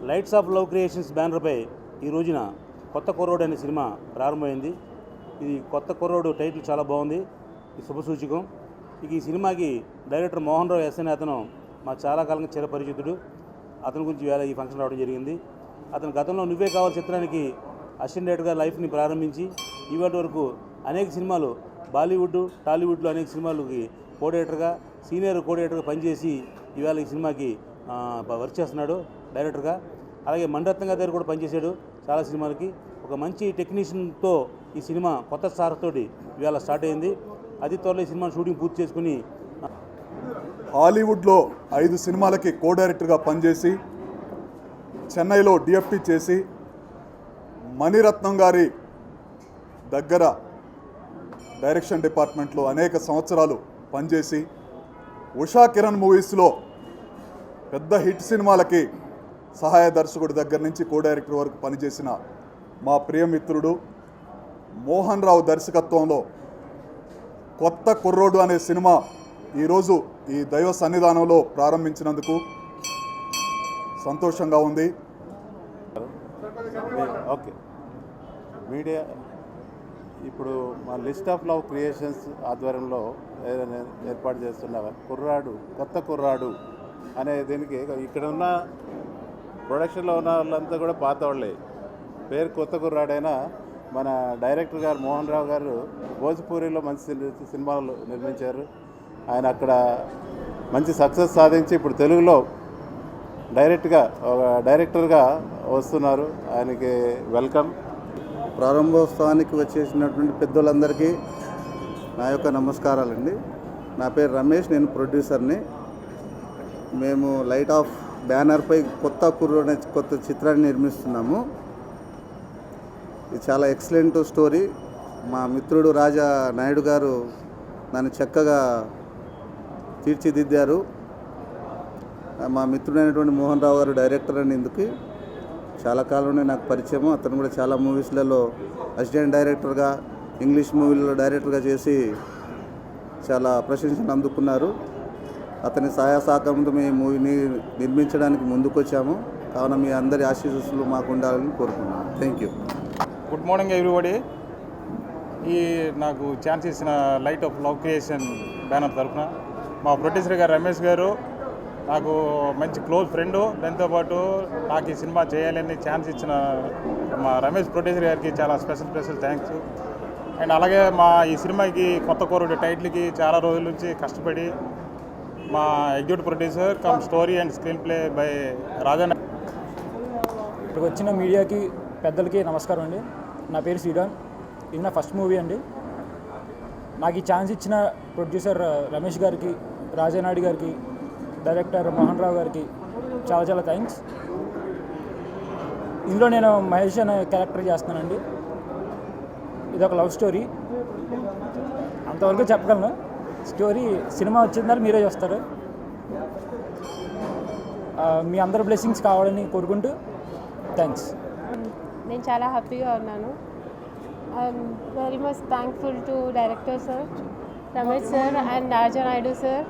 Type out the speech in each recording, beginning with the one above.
Lights off love creations బ్యానర్పై ఈ రోజున కొత్త కుర్రోడు అనే సినిమా ప్రారంభమైంది. ఇది కొత్త కుర్రోడు టైటిల్ చాలా బాగుంది, ఇది శుభసూచకం. ఇక ఈ సినిమాకి డైరెక్టర్ మోహన్ రావు ఎస్ఎన్ అతను మాకు చాలా కాలంగా చిరపరిచితుడు. అతని గురించి వేళ ఈ ఫంక్షన్ రావడం జరిగింది. అతను గతంలో నువ్వే కావాలి చిత్రానికి అసిస్టెంట్ డైరెక్టర్గా లైఫ్ని ప్రారంభించి ఇవాటి వరకు అనేక సినిమాలు బాలీవుడ్ టాలీవుడ్లో అనేక సినిమాలకి కో డైరెక్టర్గా సీనియర్ కో డైరెక్టర్గా పనిచేసి ఇవాళ ఈ సినిమాకి వర్క్ చేస్తున్నాడు డైరెక్టర్గా. అలాగే మణిరత్నం గారి దగ్గర కూడా పనిచేశాడు చాలా సినిమాలకి. ఒక మంచి టెక్నీషియన్తో ఈ సినిమా కొత్త స్టార్తోటి ఇవాళ స్టార్ట్ అయింది. అతి త్వరలో ఈ సినిమా షూటింగ్ పూర్తి చేసుకుని హాలీవుడ్లో 5 సినిమాలకి కో డైరెక్టర్గా పనిచేసి చెన్నైలో డిఎఫ్టీ చేసి మణిరత్నం గారి దగ్గర డైరెక్షన్ డిపార్ట్మెంట్లో అనేక సంవత్సరాలు పనిచేసి ఉషా కిరణ్ మూవీస్లో పెద్ద హిట్ సినిమాలకి సహాయ దర్శకుడి దగ్గర నుంచి కో డైరెక్టర్ వరకు పనిచేసిన మా ప్రియమిత్రుడు మోహన్ రావు దర్శకత్వంలో కొత్త కుర్రోడు అనే సినిమా ఈరోజు ఈ దైవ సన్నిధానంలో ప్రారంభించినందుకు సంతోషంగా ఉంది. ఓకే, మీడియా ఇప్పుడు మా లిస్ట్ ఆఫ్ లవ్ క్రియేషన్స్ ఆధ్వర్యంలో ఏదైనా ఏర్పాటు చేస్తున్న కొత్త కుర్రాడు అనే దీనికి ఇక్కడ ఉన్న ప్రొడక్షన్లో ఉన్న వాళ్ళంతా కూడా పాత వాళ్ళే. పేరు కొత్త కుర్రాడైనా మన డైరెక్టర్ గారు మోహన్ రావు గారు భోజ్పూరిలో మంచి సినిమాలు నిర్మించారు. ఆయన అక్కడ మంచి సక్సెస్ సాధించి ఇప్పుడు తెలుగులో డైరెక్టర్గా వస్తున్నారు. ఆయనకి వెల్కమ్. ప్రారంభోత్సవానికి వచ్చేసినటువంటి పెద్దలందరికీ నా యొక్క నమస్కారాలండి. నా పేరు రమేష్, నేను ప్రొడ్యూసర్ని. మేము లైట్ ఆఫ్ బ్యానర్పై కొత్త కుర్రోడు కొత్త చిత్రాన్ని నిర్మిస్తున్నాము. ఇది చాలా ఎక్సలెంట్ స్టోరీ. మా మిత్రుడు రాజా నాయుడు గారు దాన్ని చక్కగా తీర్చిదిద్దారు. మా మిత్రుడైనటువంటి మోహన్ రావు గారు డైరెక్టర్ అనేందుకు చాలా కాలంలో నాకు పరిచయము. అతను కూడా చాలా మూవీస్లలో అసిస్టెంట్ డైరెక్టర్గా, ఇంగ్లీష్ మూవీలలో డైరెక్టర్గా చేసి చాలా ప్రశంసలు అందుకున్నారు. అతని సహాయ సహకారంతో మేము మూవీని నిర్మించడానికి ముందుకొచ్చాము. కావున మీ అందరి ఆశీస్సులు మాకు ఉండాలని కోరుకున్నాను. Thank you. Good morning everybody. ఈ నాకు ఛాన్స్ ఇచ్చిన light of love creation banner తరఫున మా ప్రొడ్యూసర్ గారు రమేష్ గారు నాకు మంచి క్లోజ్ ఫ్రెండు. దాంతోపాటు నాకు ఈ సినిమా చేయాలని ఛాన్స్ ఇచ్చిన మా రమేష్ ప్రొడ్యూసర్ గారికి చాలా స్పెషల్ థ్యాంక్స్. అండ్ అలాగే మా ఈ సినిమాకి కొత్త కుర్రోడు టైటిల్కి చాలా రోజుల నుంచి కష్టపడి మా executive producer cum story and screenplay by Raja. ఇక్కడికి వచ్చిన మీడియాకి పెద్దలకి నమస్కారం అండి. నా పేరు శ్రీరామ్. ఇది నా ఫస్ట్ మూవీ అండి. నాకు ఈ ఛాన్స్ ఇచ్చిన ప్రొడ్యూసర్ రమేష్ గారికి, రాజానాయుడు గారికి, డైరెక్టర్ మోహన్ రావు గారికి చాలా థ్యాంక్స్. ఇందులో నేను మహేష్ అనే క్యారెక్టర్ చేస్తున్నానండి. ఇది ఒక లవ్ స్టోరీ. అంతవరకు చెప్పగలను. స్టోరీ సినిమా వచ్చిన తర్వాత మీరే చూస్తారు. మీ అందరి బ్లెస్సింగ్స్ కావాలని కోరుకుంటూ థ్యాంక్స్. నేను చాలా హ్యాపీగా ఉన్నాను. I'm very much thankful to director sir, Ramesh sir and Raja Naidu sir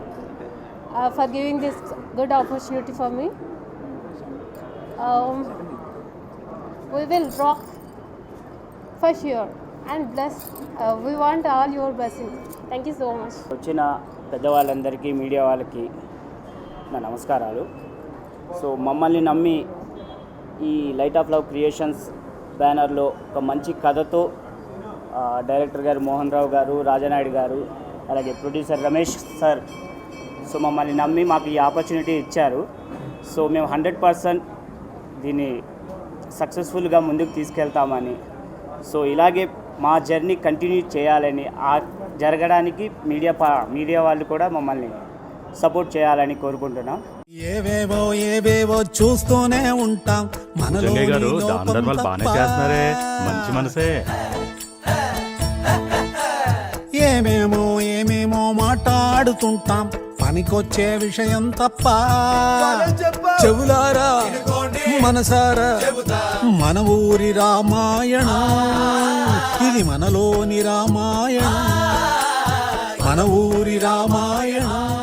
for giving this good opportunity for me. We will rock for sure and bless. We want all your blessings. Thank you so much. వచ్చిన పెద్దవాళ్ళందరికీ, media వాళ్ళకి నా నమస్కారాలు. So మమ్మల్ని నమ్మి ఈ light of love creations బ్యానర్లో ఒక మంచి కథతో డైరెక్టర్ గారు మోహన్ రావు గారు, రాజానాయుడు గారు, అలాగే ప్రొడ్యూసర్ రమేష్ సార్ సో మమ్మల్ని నమ్మి మాకు ఈ ఆపర్చునిటీ ఇచ్చారు. సో మేము 100% దీన్ని సక్సెస్ఫుల్గా ముందుకు తీసుకెళ్తామని, సో ఇలాగే మా జర్నీ కంటిన్యూ చేయాలని, జరగడానికి మీడియా వాళ్ళు కూడా మమ్మల్ని సపోర్ట్ చేయాలని కోరుకుంటున్నాం. ఏవేవో చూస్తూనే ఉంటాం. గారు దాని బాగానే చేస్తున్నారే, మంచి మనసే. ఏమేమో మాట్లాడుతుంటాం, పనికొచ్చే విషయం తప్ప చెవులారా మనసారా మన ఊరి రామాయణం ఇది, మనలోని రామాయణం మన ఊరి రామాయణం.